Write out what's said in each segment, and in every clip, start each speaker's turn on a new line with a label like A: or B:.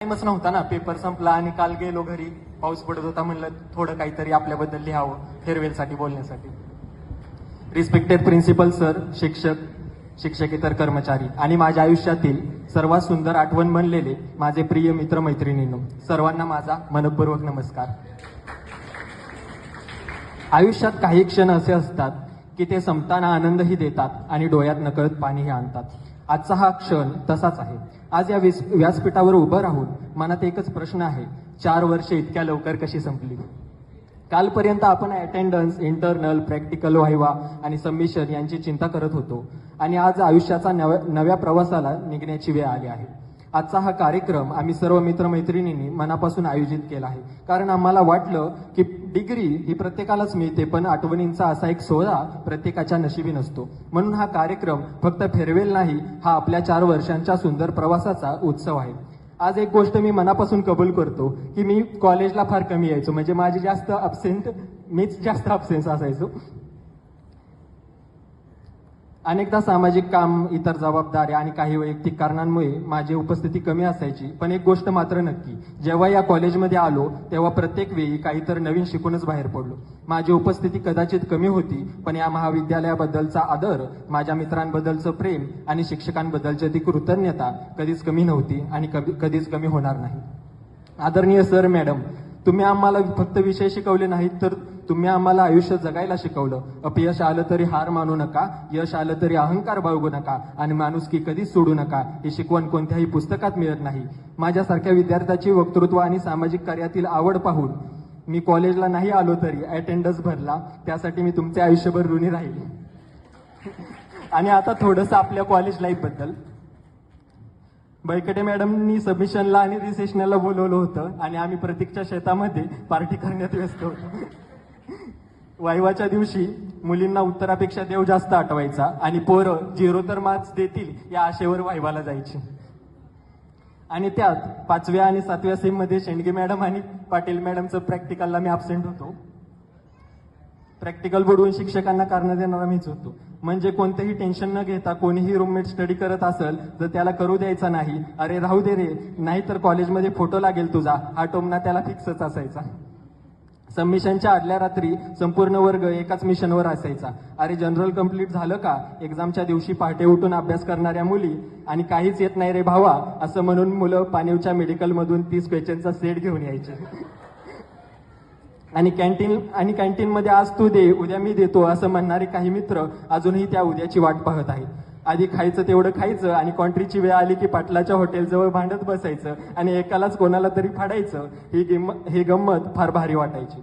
A: टाइमच नव्हता ना, पेपर संपला आणि काल गेलो घरी, पाऊस पडत होता, म्हणलं थोडं काहीतरी आपल्याबद्दल लिहावं फेअरवेलसाठी बोलण्यासाठी. रिस्पेक्टेड प्रिन्सिपल सर, शिक्षक, शिक्षकेतर कर्मचारी आणि माझ्या आयुष्यातील सर्वात सुंदर आठवण बनलेले माझे प्रिय मित्र मैत्रिणींनो, सर्वांना माझा मनपूर्वक नमस्कार. आयुष्यात काही क्षण असे असतात की ते संपताना आनंदही देतात आणि डोळ्यात नकळत पाणीही आणतात. आजचा हा क्षण तसाच आहे. आज या व्यासपीठावर उभं राहून मनात एकच प्रश्न आहे, 4 वर्षे इतक्या लवकर कशी संपली? कालपर्यंत आपण अटेंडन्स, इंटरनल, प्रॅक्टिकल, व्हायवा आणि सबमिशन यांची चिंता करत होतो आणि आज आयुष्याचा नव्या प्रवासाला निघण्याची वेळ आली आहे. आजचा हा कार्यक्रम आम्ही सर्व मित्रमैत्रिणींनी मनापासून आयोजित केला आहे, कारण आम्हाला वाटलं की डिग्री ही प्रत्येकालाच मिळते, पण आठवणींचा असा एक सोहळा प्रत्येकाच्या नशिबी नसतो. म्हणून हा कार्यक्रम फक्त फेअरवेल नाही, हा आपल्या 4 वर्षांच्या सुंदर प्रवासाचा उत्सव आहे. आज एक गोष्ट मी मनापासून कबूल करतो की मी कॉलेजला फार कमी यायचो, म्हणजे मीच जास्त अब्सेंट असायचो. अनेकदा सामाजिक काम, इतर जबाबदाऱ्या आणि काही वैयक्तिक कारणांमुळे माझी उपस्थिती कमी असायची. पण एक गोष्ट मात्र नक्की, जेव्हा या कॉलेजमध्ये आलो तेव्हा प्रत्येक वेळी काहीतरी नवीन शिकूनच बाहेर पडलो. माझी उपस्थिती कदाचित कमी होती, पण या महाविद्यालयाबद्दलचा आदर, माझ्या मित्रांबद्दलचं प्रेम आणि शिक्षकांबद्दलची ती कृतज्ञता कधीच कमी नव्हती आणि कधीच कमी होणार नाही. आदरणीय सर, मॅडम, तुम्ही आम्हाला फक्त विषय शिकवले नाहीत, तर तुम्ही आम्हाला आयुष्य जगायला शिकवलं. अपयश आलं तरी हार मानू नका, यश आलं तरी अहंकार बाळगू नका आणि माणुसकी कधीच सोडू नका. ही शिकवण कोणत्याही पुस्तकात मिळत नाही. माझ्यासारख्या विद्यार्थ्याची वक्तृत्व आणि सामाजिक कार्यातील आवड पाहून मी कॉलेजला नाही आलो तरी अटेंडन्स भरला. त्यासाठी मी तुमचे आयुष्यभर ऋणी राहील. आणि आता थोडंसं आपल्या कॉलेज लाईफ बद्दल. बैकटे मॅडमनी सबमिशनला आणि रिसेशनला बोलवलं होतं आणि आम्ही प्रतीकच्या शेतामध्ये पार्टी करण्यात व्यस्त होतो. वायवाच्या दिवशी मुलींना उत्तरापेक्षा देव जास्त आठवायचा आणि पोरं 0 तर मार्क्स देतील या आशेवर वायवाला जायची. आणि त्यात 5व्या आणि 7व्या सेममध्ये शेंडगे मॅडम आणि पाटील मॅडमचं प्रॅक्टिकलला मी अब्सेंट होतो. प्रॅक्टिकल बुडवून शिक्षकांना कारण देणारा मीच होतो. म्हणजे कोणतेही टेन्शन न घेता कोणीही रूममेट स्टडी करत असेल तर त्याला करू द्यायचा नाही. अरे राहू दे रे, नाही तर कॉलेजमध्ये फोटो लागेल तुझा, हा टोमना त्याला फिक्सच असायचा. सबमिशनच्या आदल्या रात्री संपूर्ण वर्ग एकाच मिशनवर असायचा. अरे जनरल कंप्लीट झालं का? एक्झामच्या दिवशी पहाटे उठून अभ्यास करणाऱ्या मुली आणि काहीच येत नाही रे भावा असं म्हणून मुलं पाणीवच्या मेडिकलमधून 30 क्वेश्चनचा सेट घेऊन यायचे. आणि कॅन्टीनमध्ये आज तू दे, उद्या मी देतो असं म्हणणारे काही मित्र अजूनही त्या उद्याची वाट पाहत आहेत. आधी खायचं तेवढं खायचं आणि कॉन्ट्रीची वेळ आली की पाटलाच्या हॉटेलजवळ भांडत बसायचं आणि एकालाच कोणाला तरी फाडायचं. ही गंमत फार भारी वाटायची.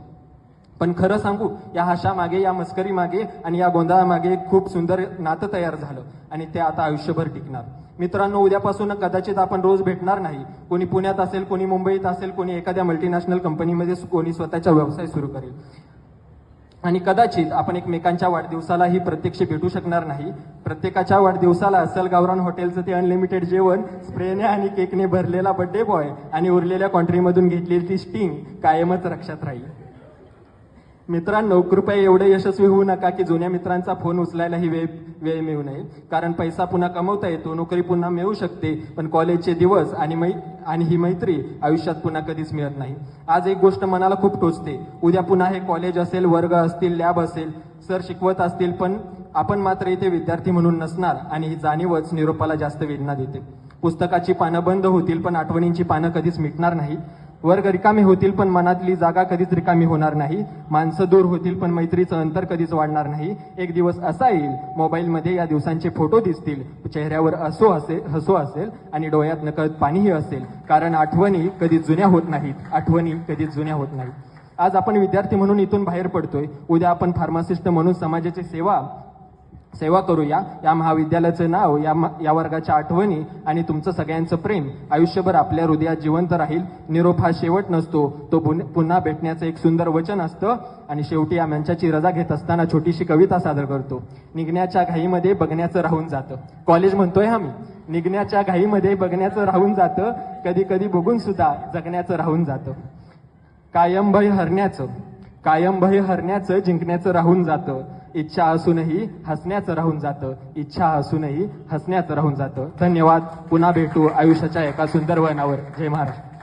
A: पण खरं सांगू, या हाशामागे, या मस्करी मागे आणि या गोंधळामागे खूप सुंदर नातं तयार झालं आणि ते आता आयुष्यभर टिकणार. मित्रांनो, उद्यापासून कदाचित आपण रोज भेटणार नाही. कोणी पुण्यात असेल, कोणी मुंबईत असेल, कोणी एखाद्या मल्टीनॅशनल कंपनीमध्ये, कोणी स्वतःचा व्यवसाय सुरू करेल. आणि कदाचित आपण एकमेकांच्या वाढदिवसालाही प्रत्यक्ष भेटू शकणार नाही. प्रत्येकाच्या वाढदिवसाला असल गावरान हॉटेलचं ते अनलिमिटेड जेवण, स्प्रेने आणि केकने भरलेला बर्थडे बॉय आणि उरलेल्या कॉन्ट्रीमधून घेतलेली ती स्टिंग कायमच लक्षात राहील. मित्रांनो, कृपया एवढे यशस्वी होऊ नका की जुन्या मित्रांचा फोन उचलायलाही वेळ मिळू नये. कारण पैसा पुन्हा कमवता येतो, नोकरी पुन्हा मिळू शकते, पण कॉलेजचे दिवस आणि ही मैत्री आयुष्यात पुन्हा कधीच मिळत नाही. आज एक गोष्ट मनाला खूप टोचते, उद्या पुन्हा हे कॉलेज असेल, वर्ग असतील, लॅब असेल, सर शिकवत असतील, पण आपण मात्र इथे विद्यार्थी म्हणून नसणार आणि ही जाणीवच निरोपाला जास्त वेदना देते. पुस्तकाची पानं बंद होतील पण आठवणींची पानं कधीच मिटणार नाही. वर्ग रिकामी होतील पण मनातली जागा कधीच रिकामी होणार नाही. माणसं दूर होतील पण मैत्रीचं अंतर कधीच वाढणार नाही. एक दिवस असा येईल, मोबाईलमध्ये या दिवसांचे फोटो दिसतील, चेहऱ्यावर हसू असेल आणि डोळ्यात नकळत पाणीही असेल. कारण आठवणी कधीच जुन्या होत नाहीत. आज आपण विद्यार्थी म्हणून इथून बाहेर पडतोय, उद्या आपण फार्मासिस्ट म्हणून समाजाची सेवा करूया. या महाविद्यालयाचं नाव, या वर्गाच्या आठवणी आणि तुमचं सगळ्यांचं प्रेम आयुष्यभर आपल्या हृदयात जिवंत राहील. निरोप हा शेवट नसतो, तो पुन्हा भेटण्याचं एक सुंदर वचन असतं. आणि शेवटी या मंचाची रजा घेत असताना छोटीशी कविता सादर करतो. निघण्याच्या घाईमध्ये बघण्याचं राहून जातं. कॉलेज म्हणतोय हा मी. निघण्याच्या घाईमध्ये बघण्याचं राहून जातं, कधी कधी बघून सुद्धा जगण्याचं राहून जातं. कायम भय हरण्याचं जिंकण्याचं राहून जातं. इच्छा असूनही हसण्याचं राहून जातं. धन्यवाद. पुन्हा भेटू आयुष्याच्या एका सुंदर वळणावर. जय महाराष्ट्र.